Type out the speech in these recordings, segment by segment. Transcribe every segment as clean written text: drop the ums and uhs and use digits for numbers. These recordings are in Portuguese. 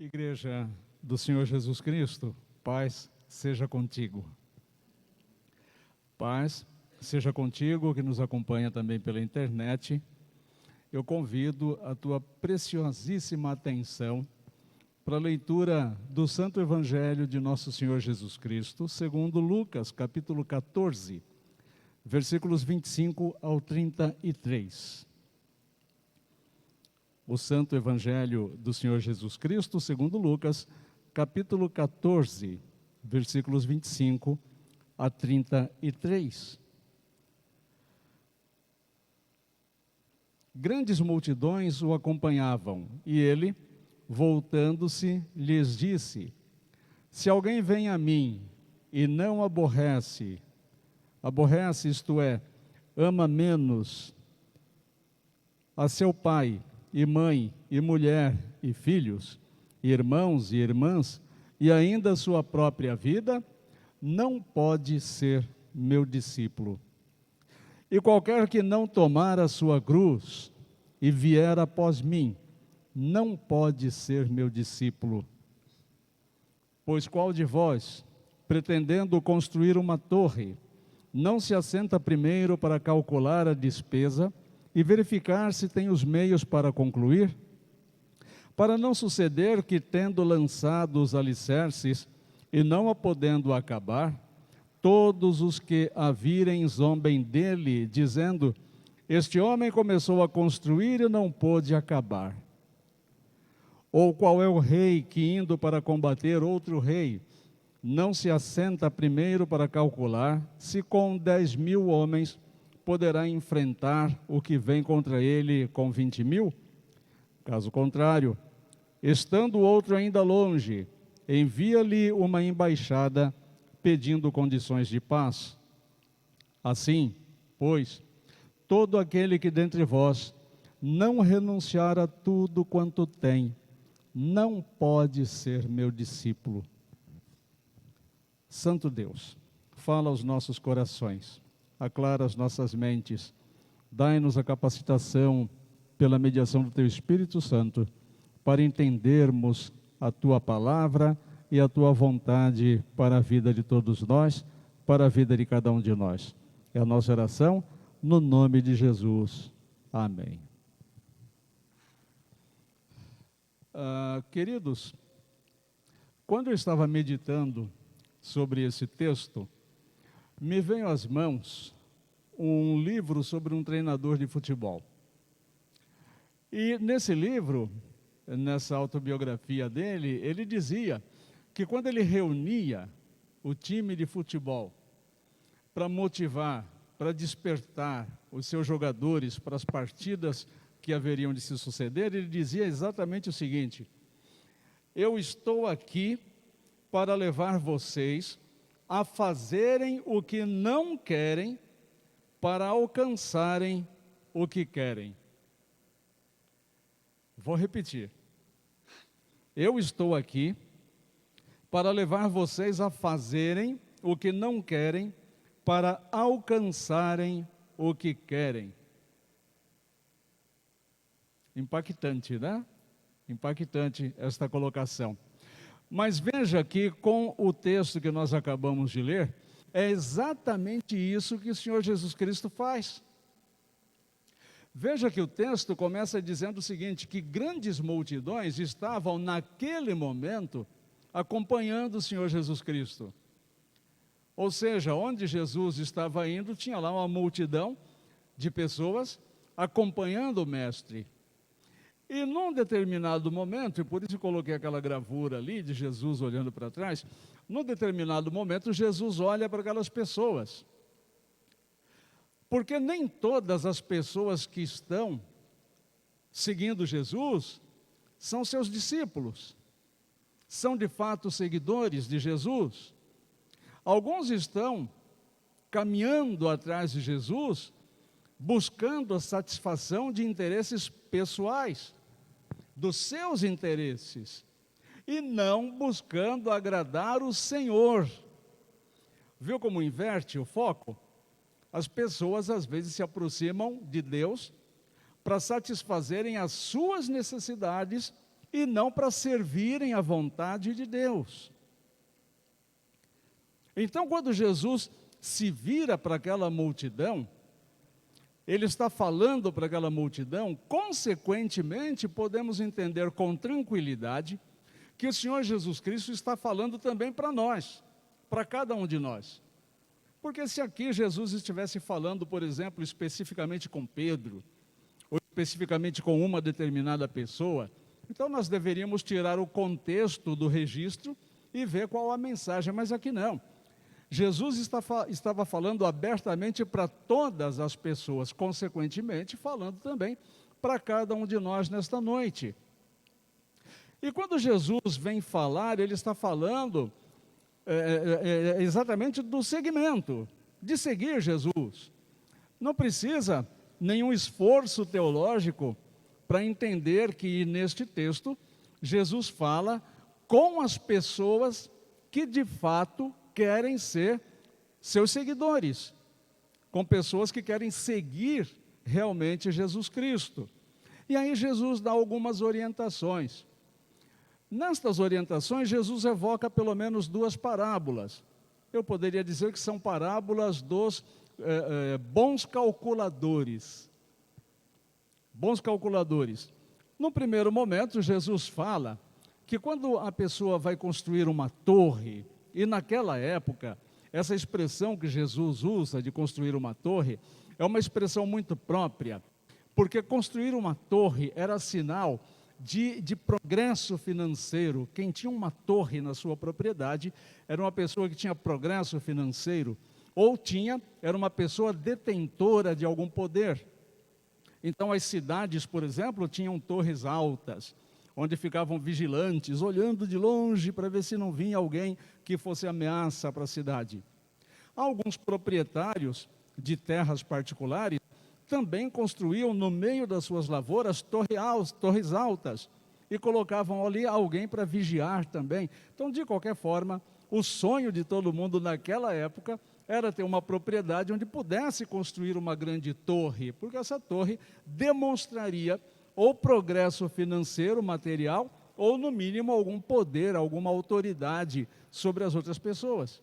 Igreja do Senhor Jesus Cristo, paz seja contigo. Paz seja contigo que nos acompanha também pela internet. Eu convido a tua preciosíssima atenção para a leitura do Santo Evangelho de Nosso Senhor Jesus Cristo, segundo Lucas, capítulo 14, versículos 25 ao 33. O Santo Evangelho do Senhor Jesus Cristo, segundo Lucas, capítulo 14, versículos 25 a 33. Grandes multidões o acompanhavam, e ele, voltando-se, lhes disse: se alguém vem a mim e não aborrece, isto é, ama menos a seu pai, e mãe, e mulher, e filhos, e irmãos e irmãs, e ainda sua própria vida, não pode ser meu discípulo. E qualquer que não tomar a sua cruz e vier após mim, não pode ser meu discípulo. Pois qual de vós, pretendendo construir uma torre, não se assenta primeiro para calcular a despesa e verificar se tem os meios para concluir? Para não suceder que, tendo lançado os alicerces e não a podendo acabar, todos os que a virem zombem dele, dizendo: este homem começou a construir e não pôde acabar. Ou qual é o rei que, indo para combater outro rei, não se assenta primeiro para calcular se com 10.000 homens poderá enfrentar o que vem contra ele com 20.000? Caso contrário, estando o outro ainda longe, envia-lhe uma embaixada pedindo condições de paz. Assim, pois, todo aquele que dentre vós não renunciar a tudo quanto tem, não pode ser meu discípulo. Santo Deus, fala aos nossos corações, aclara as nossas mentes, dai-nos a capacitação pela mediação do Teu Espírito Santo, para entendermos a Tua palavra e a Tua vontade para a vida de todos nós, para a vida de cada um de nós. É a nossa oração, no nome de Jesus. Amém. Queridos, quando eu estava meditando sobre esse texto, me veio às mãos um livro sobre um treinador de futebol. E nesse livro, nessa autobiografia dele, ele dizia que quando ele reunia o time de futebol para motivar, para despertar os seus jogadores para as partidas que haveriam de se suceder, ele dizia exatamente o seguinte: eu estou aqui para levar vocês a fazerem o que não querem para alcançarem o que querem. Vou repetir. Eu estou aqui para levar vocês a fazerem o que não querem para alcançarem o que querem. Impactante, né? Impactante esta colocação. Mas veja que com o texto que nós acabamos de ler, é exatamente isso que o Senhor Jesus Cristo faz. Veja que o texto começa dizendo o seguinte, que grandes multidões estavam naquele momento acompanhando o Senhor Jesus Cristo. Ou seja, onde Jesus estava indo, tinha lá uma multidão de pessoas acompanhando o Mestre. E num determinado momento, e por isso eu coloquei aquela gravura ali de Jesus olhando para trás, num determinado momento Jesus olha para aquelas pessoas. Porque nem todas as pessoas que estão seguindo Jesus são seus discípulos, são de fato seguidores de Jesus. Alguns estão caminhando atrás de Jesus, buscando a satisfação de interesses pessoais, dos seus interesses, e não buscando agradar o Senhor. Viu como inverte o foco? As pessoas às vezes se aproximam de Deus para satisfazerem as suas necessidades e não para servirem à vontade de Deus. Então, quando Jesus se vira para aquela multidão, ele está falando para aquela multidão, consequentemente, podemos entender com tranquilidade que o Senhor Jesus Cristo está falando também para nós, para cada um de nós. Porque se aqui Jesus estivesse falando, por exemplo, especificamente com Pedro, ou especificamente com uma determinada pessoa, então nós deveríamos tirar o contexto do registro e ver qual a mensagem, mas aqui não. Jesus estava falando abertamente para todas as pessoas, consequentemente falando também para cada um de nós nesta noite. E quando Jesus vem falar, ele está falando exatamente do segmento, de seguir Jesus. Não precisa nenhum esforço teológico para entender que neste texto Jesus fala com as pessoas que de fato querem ser seus seguidores, com pessoas que querem seguir realmente Jesus Cristo. E aí Jesus dá algumas orientações. Nestas orientações, Jesus evoca pelo menos duas parábolas. Eu poderia dizer que são parábolas dos bons calculadores. Bons calculadores. No primeiro momento, Jesus fala que quando a pessoa vai construir uma torre, e naquela época, essa expressão que Jesus usa de construir uma torre, é uma expressão muito própria, porque construir uma torre era sinal de progresso financeiro. Quem tinha uma torre na sua propriedade era uma pessoa que tinha progresso financeiro, ou era uma pessoa detentora de algum poder. Então as cidades, por exemplo, tinham torres altas, onde ficavam vigilantes, olhando de longe para ver se não vinha alguém que fosse ameaça para a cidade. Alguns proprietários de terras particulares também construíam no meio das suas lavouras torres altas e colocavam ali alguém para vigiar também. Então, de qualquer forma, o sonho de todo mundo naquela época era ter uma propriedade onde pudesse construir uma grande torre, porque essa torre demonstraria ou progresso financeiro, material, ou no mínimo algum poder, alguma autoridade sobre as outras pessoas.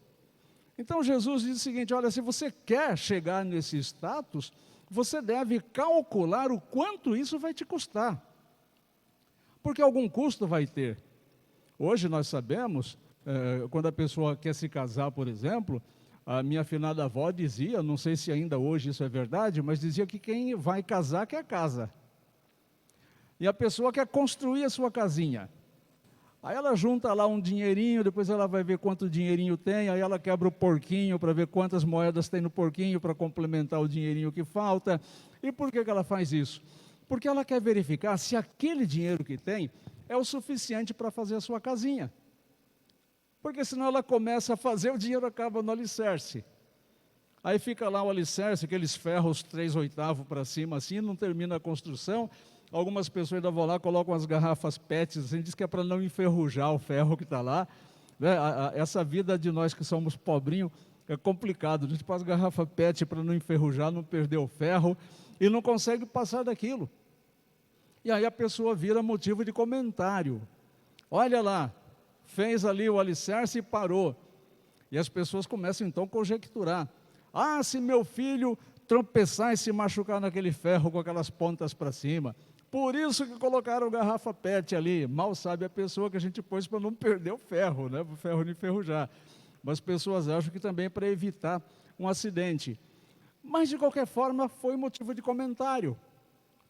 Então Jesus diz o seguinte: olha, se você quer chegar nesse status, você deve calcular o quanto isso vai te custar, porque algum custo vai ter. Hoje nós sabemos, quando a pessoa quer se casar, por exemplo, a minha afinada avó dizia, não sei se ainda hoje isso é verdade, mas dizia que quem vai casar quer casa. E a pessoa quer construir a sua casinha. Aí ela junta lá um dinheirinho, depois ela vai ver quanto dinheirinho tem, aí ela quebra o porquinho para ver quantas moedas tem no porquinho para complementar o dinheirinho que falta. E por que ela faz isso? Porque ela quer verificar se aquele dinheiro que tem é o suficiente para fazer a sua casinha. Porque senão ela começa a fazer, o dinheiro acaba no alicerce. Aí fica lá o alicerce, aqueles ferros 3/8 para cima assim, não termina a construção. Algumas pessoas ainda vão lá, colocam as garrafas PET, assim, diz que é para não enferrujar o ferro que está lá. Né? Essa vida de nós que somos pobrinhos é complicado. A gente passa garrafa PET para não enferrujar, não perder o ferro, e não consegue passar daquilo. E aí a pessoa vira motivo de comentário. Olha lá, fez ali o alicerce e parou. E as pessoas começam então a conjecturar. Ah, se meu filho tropeçar e se machucar naquele ferro com aquelas pontas para cima, por isso que colocaram garrafa PET ali. Mal sabe a pessoa que a gente pôs para não perder o ferro, né? Para o ferro não enferrujar. Mas as pessoas acham que também é para evitar um acidente. Mas de qualquer forma foi motivo de comentário.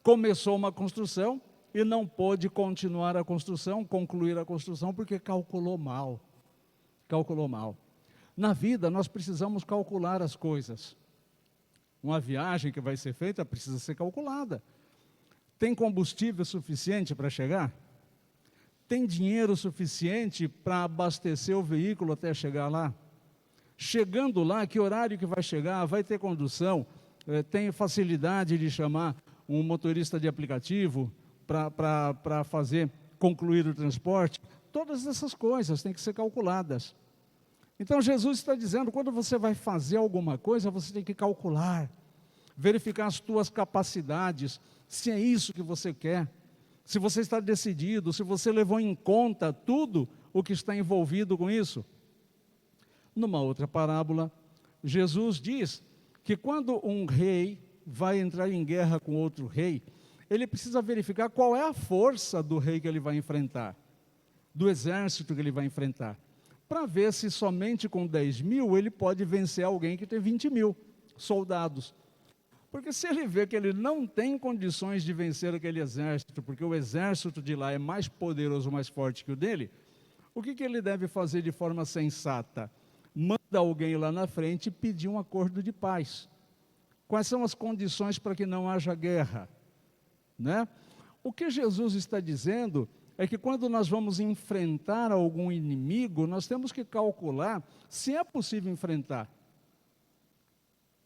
Começou uma construção e não pôde continuar a construção, concluir a construção, porque calculou mal. Calculou mal. Na vida nós precisamos calcular as coisas. Uma viagem que vai ser feita precisa ser calculada. Tem combustível suficiente para chegar? Tem dinheiro suficiente para abastecer o veículo até chegar lá? Chegando lá, que horário que vai chegar? Vai ter condução? Tem facilidade de chamar um motorista de aplicativo para concluir o transporte? Todas essas coisas têm que ser calculadas. Então Jesus está dizendo, quando você vai fazer alguma coisa, você tem que calcular, verificar as tuas capacidades, se é isso que você quer, Se você está decidido, se você levou em conta tudo o que está envolvido com isso. Numa outra parábola, Jesus diz que quando um rei vai entrar em guerra com outro rei, ele precisa verificar qual é a força do rei que ele vai enfrentar, do exército que ele vai enfrentar, para ver se somente com 10 mil ele pode vencer alguém que tem 20 mil soldados. Porque se ele vê que ele não tem condições de vencer aquele exército, porque o exército de lá é mais poderoso, mais forte que o dele, o que ele deve fazer de forma sensata? Manda alguém lá na frente e pedir um acordo de paz. Quais são as condições para que não haja guerra? Né? O que Jesus está dizendo é que quando nós vamos enfrentar algum inimigo, nós temos que calcular se é possível enfrentar.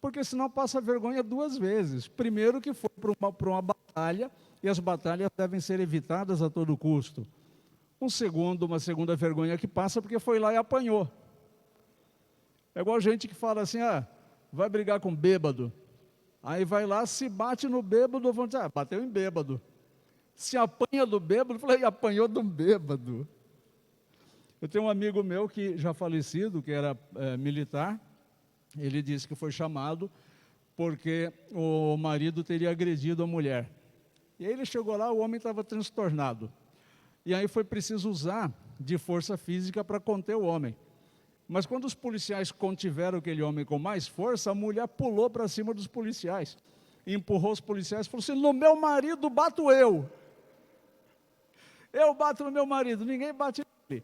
Porque senão passa vergonha duas vezes. Primeiro que foi para uma batalha, e as batalhas devem ser evitadas a todo custo. Uma segunda vergonha que passa porque foi lá e apanhou. É igual gente que fala assim, vai brigar com bêbado. Aí vai lá, se bate no bêbado, vão dizer, bateu em bêbado. Se apanha do bêbado, falei, apanhou de um bêbado. Eu tenho um amigo meu que já falecido, que era militar, ele disse que foi chamado porque o marido teria agredido a mulher. E aí ele chegou lá, o homem estava transtornado. E aí foi preciso usar de força física para conter o homem. Mas quando os policiais contiveram aquele homem com mais força, a mulher pulou para cima dos policiais, empurrou os policiais e falou assim, no meu marido bato eu. Eu bato no meu marido, ninguém bate nele.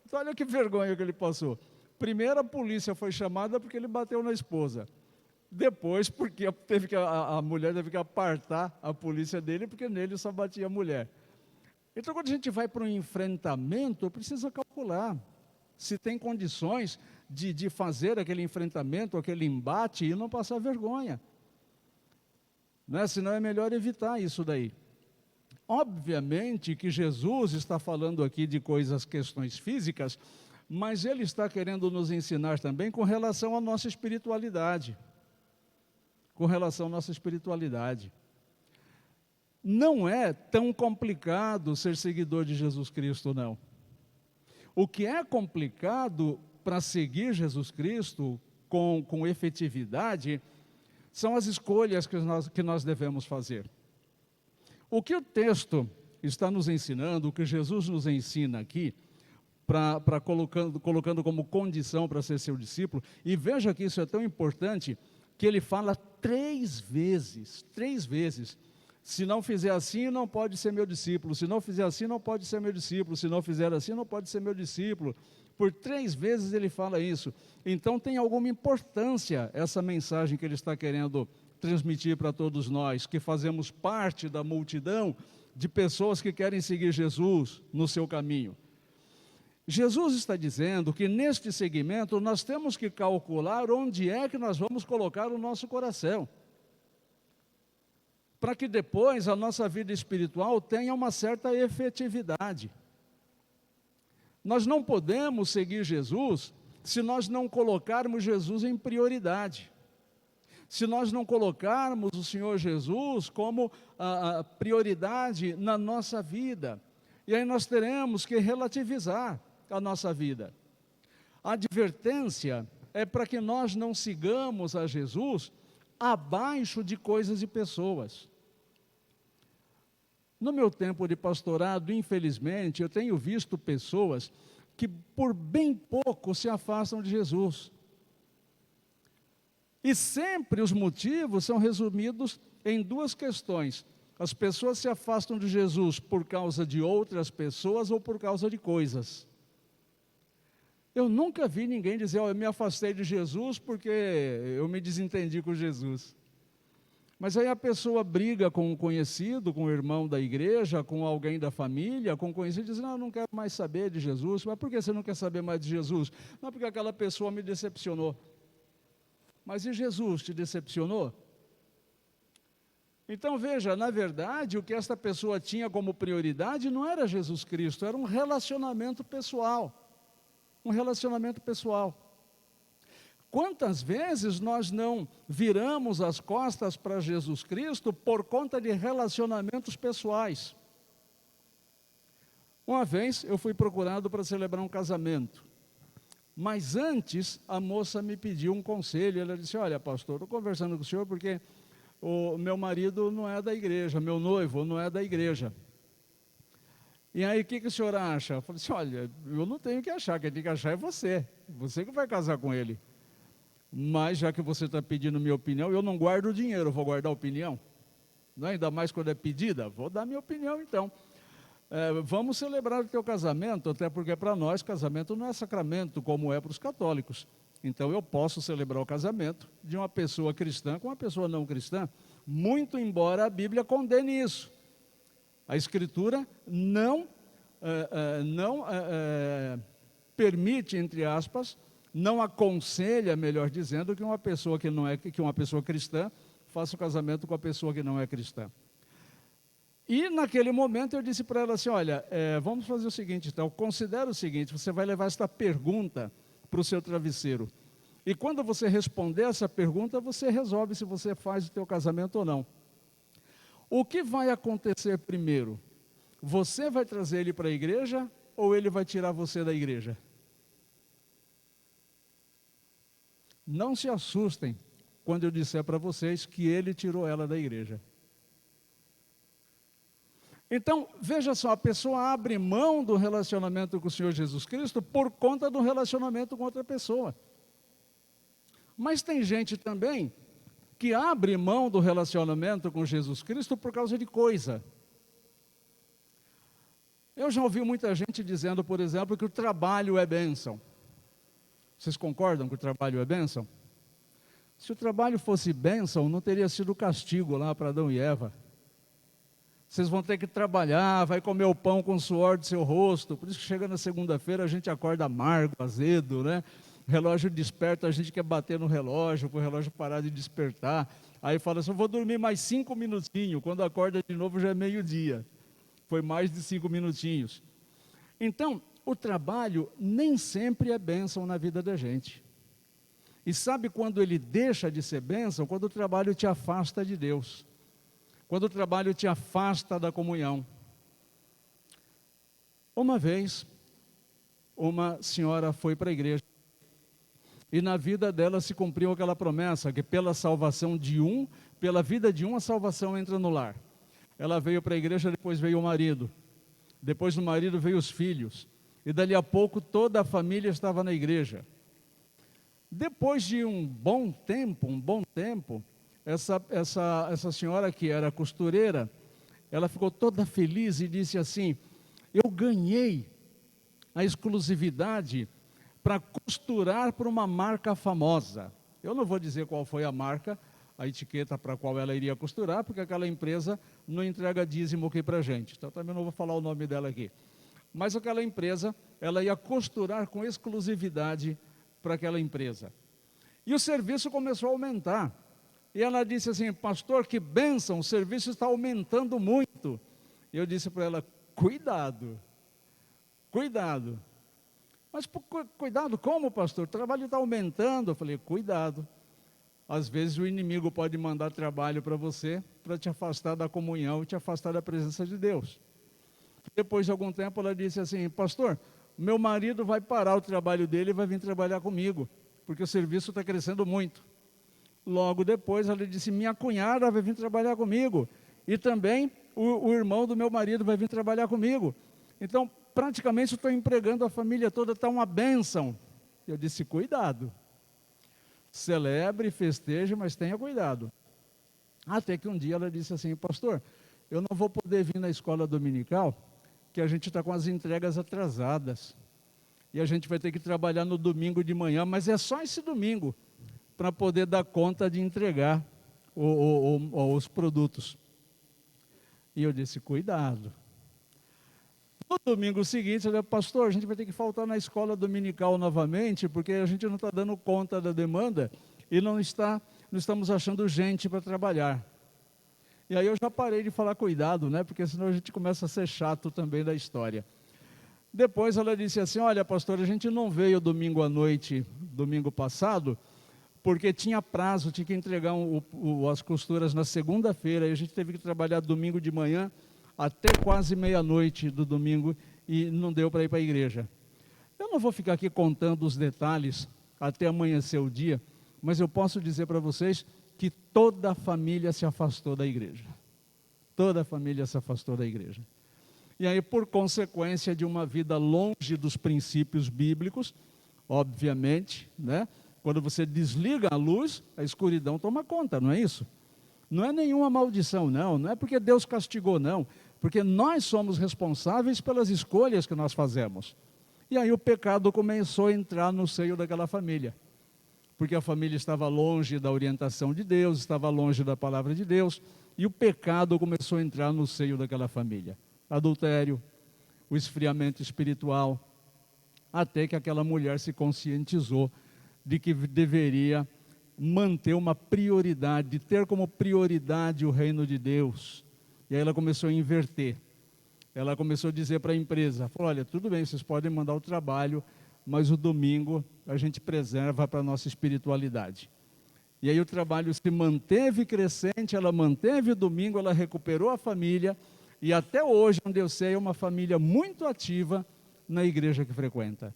Então olha que vergonha que ele passou. Primeiro a polícia foi chamada porque ele bateu na esposa. Depois porque a mulher teve que apartar a polícia dele, porque nele só batia a mulher. Então quando a gente vai para um enfrentamento, precisa calcular se tem condições de fazer aquele enfrentamento, aquele embate e não passar vergonha. Né? Senão é melhor evitar isso daí. Obviamente que Jesus está falando aqui de questões físicas, mas ele está querendo nos ensinar também com relação à nossa espiritualidade. Com relação à nossa espiritualidade. Não é tão complicado ser seguidor de Jesus Cristo, não. O que é complicado para seguir Jesus Cristo com efetividade são as escolhas que nós devemos fazer. O que o texto está nos ensinando, o que Jesus nos ensina aqui, colocando como condição para ser seu discípulo, e veja que isso é tão importante, que ele fala 3 vezes, se não fizer assim, não pode ser meu discípulo, se não fizer assim, não pode ser meu discípulo, se não fizer assim, não pode ser meu discípulo. Por 3 vezes ele fala isso. Então tem alguma importância essa mensagem que ele está querendo transmitir para todos nós, que fazemos parte da multidão de pessoas que querem seguir Jesus no seu caminho. Jesus está dizendo que neste segmento nós temos que calcular onde é que nós vamos colocar o nosso coração, para que depois a nossa vida espiritual tenha uma certa efetividade. Nós não podemos seguir Jesus se nós não colocarmos Jesus em prioridade. Se nós não colocarmos o Senhor Jesus como a prioridade na nossa vida. E aí nós teremos que relativizar a nossa vida. A advertência é para que nós não sigamos a Jesus abaixo de coisas e pessoas. No meu tempo de pastorado, infelizmente, eu tenho visto pessoas que por bem pouco se afastam de Jesus. E sempre os motivos são resumidos em 2 questões. As pessoas se afastam de Jesus por causa de outras pessoas ou por causa de coisas. Eu nunca vi ninguém dizer, eu me afastei de Jesus porque eu me desentendi com Jesus. Mas aí a pessoa briga com um conhecido, com o irmão da igreja, com alguém da família, com um conhecido, e diz, não quero mais saber de Jesus. Mas por que você não quer saber mais de Jesus? Não, porque aquela pessoa me decepcionou. Mas e Jesus te decepcionou? Então veja, na verdade, o que esta pessoa tinha como prioridade não era Jesus Cristo, era um relacionamento pessoal. Um relacionamento pessoal. Quantas vezes nós não viramos as costas para Jesus Cristo por conta de relacionamentos pessoais? Uma vez eu fui procurado para celebrar um casamento, mas antes a moça me pediu um conselho. Ela disse: olha, pastor, estou conversando com o senhor porque o meu marido não é da igreja, meu noivo não é da igreja. E aí, o que o senhor acha? Eu falei assim: olha, eu não tenho que achar, quem tem que achar é você que vai casar com ele. Mas já que você está pedindo minha opinião, eu não guardo o dinheiro, eu vou guardar a opinião. Não é? Ainda mais quando é pedida, vou dar minha opinião então. Vamos celebrar o teu casamento, até porque para nós casamento não é sacramento como é para os católicos. Então eu posso celebrar o casamento de uma pessoa cristã com uma pessoa não cristã, muito embora a Bíblia condene isso. A Escritura não permite, entre aspas, não aconselha, melhor dizendo, que uma pessoa que uma pessoa cristã faça o casamento com a pessoa que não é cristã. E naquele momento eu disse para ela assim: olha, vamos fazer o seguinte, então, considera o seguinte, você vai levar esta pergunta para o seu travesseiro. E quando você responder essa pergunta, você resolve se você faz o teu casamento ou não. O que vai acontecer primeiro? Você vai trazer ele para a igreja ou ele vai tirar você da igreja? Não se assustem quando eu disser para vocês que ele tirou ela da igreja. Então, veja só, a pessoa abre mão do relacionamento com o Senhor Jesus Cristo por conta do relacionamento com outra pessoa. Mas tem gente também que abre mão do relacionamento com Jesus Cristo por causa de coisa. Eu já ouvi muita gente dizendo, por exemplo, que o trabalho é bênção. Vocês concordam que o trabalho é bênção? Se o trabalho fosse bênção, não teria sido castigo lá para Adão e Eva. Vocês vão ter que trabalhar, vai comer o pão com o suor do seu rosto. Por isso que chega na segunda-feira a gente acorda amargo, azedo, né? O relógio desperta, a gente quer bater no relógio, para o relógio parar de despertar. Aí fala assim: eu vou dormir mais 5 minutinhos. Quando acorda de novo já é meio-dia. Foi mais de 5 minutinhos. Então, o trabalho nem sempre é bênção na vida da gente. E sabe quando ele deixa de ser bênção? Quando o trabalho te afasta de Deus. Quando o trabalho te afasta da comunhão. Uma vez, uma senhora foi para a igreja. E na vida dela se cumpriu aquela promessa, que pela salvação de um, pela vida de um, a salvação entra no lar. Ela veio para a igreja, depois veio o marido. Depois do marido veio os filhos. E dali a pouco toda a família estava na igreja. Depois de um bom tempo, essa senhora que era costureira, ela ficou toda feliz e disse assim: eu ganhei a exclusividade para costurar para uma marca famosa. Eu não vou dizer qual foi a marca, a etiqueta para a qual ela iria costurar, porque aquela empresa não entrega dízimo aqui para a gente. Então também não vou falar o nome dela aqui. Mas aquela empresa, ela ia costurar com exclusividade para aquela empresa. E o serviço começou a aumentar. E ela disse assim: pastor, que bênção, o serviço está aumentando muito. E eu disse para ela: cuidado, cuidado. Mas cuidado como, pastor? O trabalho está aumentando. Eu falei: cuidado. Às vezes o inimigo pode mandar trabalho para você, para te afastar da comunhão, te afastar da presença de Deus. Depois de algum tempo ela disse assim: pastor, meu marido vai parar o trabalho dele e vai vir trabalhar comigo, porque o serviço está crescendo muito. Logo depois ela disse: minha cunhada vai vir trabalhar comigo, e também o irmão do meu marido vai vir trabalhar comigo. Então, praticamente estou empregando a família toda, está uma bênção. Eu disse: cuidado. Celebre, festeje, mas tenha cuidado. Até que um dia ela disse assim: pastor, eu não vou poder vir na escola dominical, que a gente está com as entregas atrasadas. E a gente vai ter que trabalhar no domingo de manhã, mas é só esse domingo, para poder dar conta de entregar os produtos. E eu disse: cuidado. No domingo seguinte, eu disse: pastor, a gente vai ter que faltar na escola dominical novamente, porque a gente não está dando conta da demanda e não estamos achando gente para trabalhar. E aí eu já parei de falar cuidado, né? Porque senão a gente começa a ser chato também da história. Depois ela disse assim: olha, pastor, a gente não veio domingo à noite, domingo passado, porque tinha prazo, tinha que entregar as costuras na segunda-feira, e a gente teve que trabalhar domingo de manhã até quase meia-noite do domingo, e não deu para ir para a igreja. Eu não vou ficar aqui contando os detalhes até amanhecer o dia, mas eu posso dizer para vocês que toda a família se afastou da igreja. Toda a família se afastou da igreja. E aí, por consequência de uma vida longe dos princípios bíblicos, obviamente, né? Quando você desliga a luz, a escuridão toma conta, não é isso? Não é nenhuma maldição, não é porque Deus castigou, não, porque nós somos responsáveis pelas escolhas que nós fazemos. E aí o pecado começou a entrar no seio daquela família, porque a família estava longe da orientação de Deus, estava longe da palavra de Deus, e o pecado começou a entrar no seio daquela família. Adultério, o esfriamento espiritual, até que aquela mulher se conscientizou de que deveria manter uma prioridade, ter como prioridade o reino de Deus. E aí ela começou a inverter. Ela começou a dizer para a empresa, falou, olha, tudo bem, vocês podem mandar o trabalho, mas o domingo a gente preserva para a nossa espiritualidade. E aí o trabalho se manteve crescente, ela manteve o domingo, ela recuperou a família, e até hoje, onde eu sei, é uma família muito ativa na igreja que frequenta.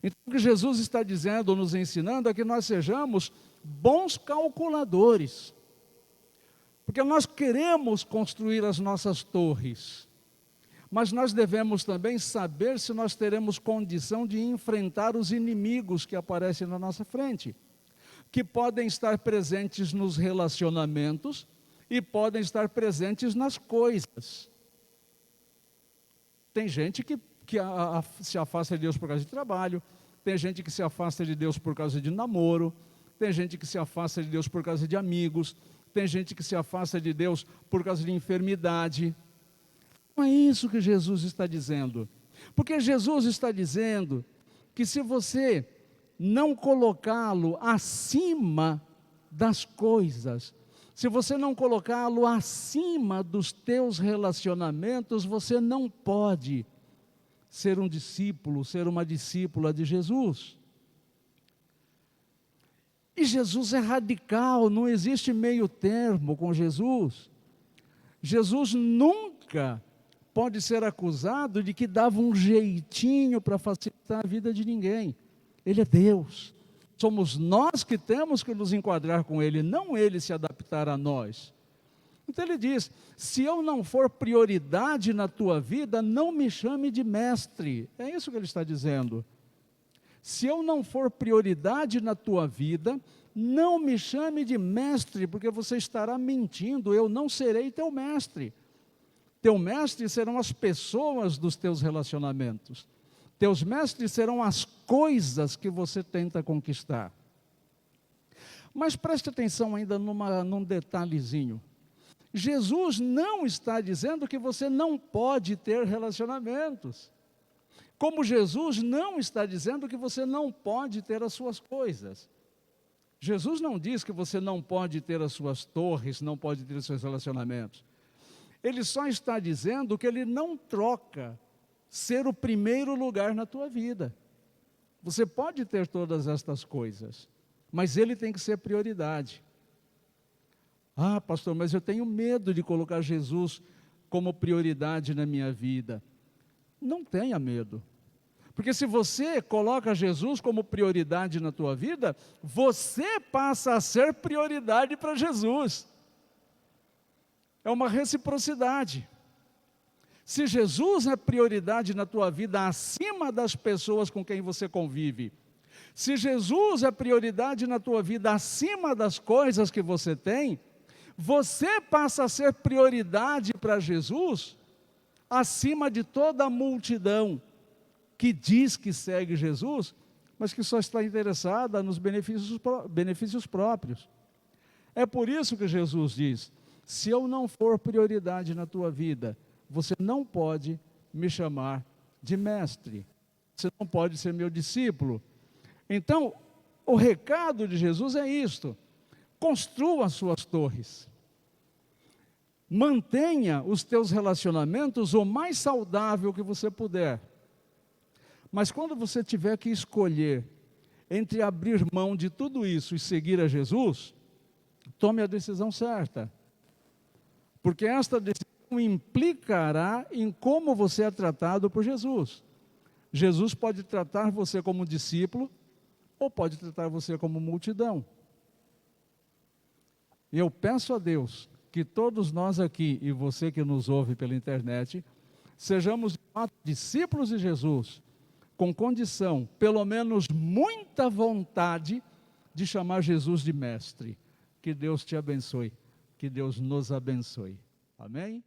Então, o que Jesus está dizendo, nos ensinando, é que nós sejamos bons calculadores. Porque nós queremos construir as nossas torres, mas nós devemos também saber se nós teremos condição de enfrentar os inimigos que aparecem na nossa frente, que podem estar presentes nos relacionamentos e podem estar presentes nas coisas. Tem gente que se afasta de Deus por causa de trabalho, tem gente que se afasta de Deus por causa de namoro, tem gente que se afasta de Deus por causa de amigos, tem gente que se afasta de Deus por causa de enfermidade. Não é isso que Jesus está dizendo. Porque Jesus está dizendo que se você não colocá-lo acima das coisas, se você não colocá-lo acima dos teus relacionamentos, você não pode ser um discípulo, ser uma discípula de Jesus. E Jesus é radical, não existe meio termo com Jesus. Jesus nunca pode ser acusado de que dava um jeitinho para facilitar a vida de ninguém. Ele é Deus. Somos nós que temos que nos enquadrar com Ele, não Ele se adaptar a nós. Então ele diz, se eu não for prioridade na tua vida, não me chame de mestre. É isso que ele está dizendo. Se eu não for prioridade na tua vida, não me chame de mestre, porque você estará mentindo, eu não serei teu mestre. Teu mestre serão as pessoas dos teus relacionamentos. Teus mestres serão as coisas que você tenta conquistar. Mas preste atenção ainda num detalhezinho. Jesus não está dizendo que você não pode ter relacionamentos. Como Jesus não está dizendo que você não pode ter as suas coisas. Jesus não diz que você não pode ter as suas torres, não pode ter os seus relacionamentos. Ele só está dizendo que ele não troca ser o primeiro lugar na tua vida. Você pode ter todas estas coisas, mas ele tem que ser prioridade. Ah, pastor, mas eu tenho medo de colocar Jesus como prioridade na minha vida. Não tenha medo. Porque se você coloca Jesus como prioridade na tua vida, você passa a ser prioridade para Jesus. É uma reciprocidade. Se Jesus é prioridade na tua vida acima das pessoas com quem você convive, se Jesus é prioridade na tua vida acima das coisas que você tem, você passa a ser prioridade para Jesus acima de toda a multidão que diz que segue Jesus, mas que só está interessada nos benefícios próprios. É por isso que Jesus diz, se eu não for prioridade na tua vida, você não pode me chamar de mestre, você não pode ser meu discípulo. Então, o recado de Jesus é isto: construa as suas torres, mantenha os teus relacionamentos o mais saudável que você puder. Mas quando você tiver que escolher entre abrir mão de tudo isso e seguir a Jesus, tome a decisão certa. Porque esta decisão implicará em como você é tratado por Jesus. Jesus pode tratar você como discípulo ou pode tratar você como multidão. Eu peço a Deus que todos nós aqui e você que nos ouve pela internet, sejamos discípulos de Jesus, com condição, pelo menos muita vontade, de chamar Jesus de mestre. Que Deus te abençoe, que Deus nos abençoe. Amém?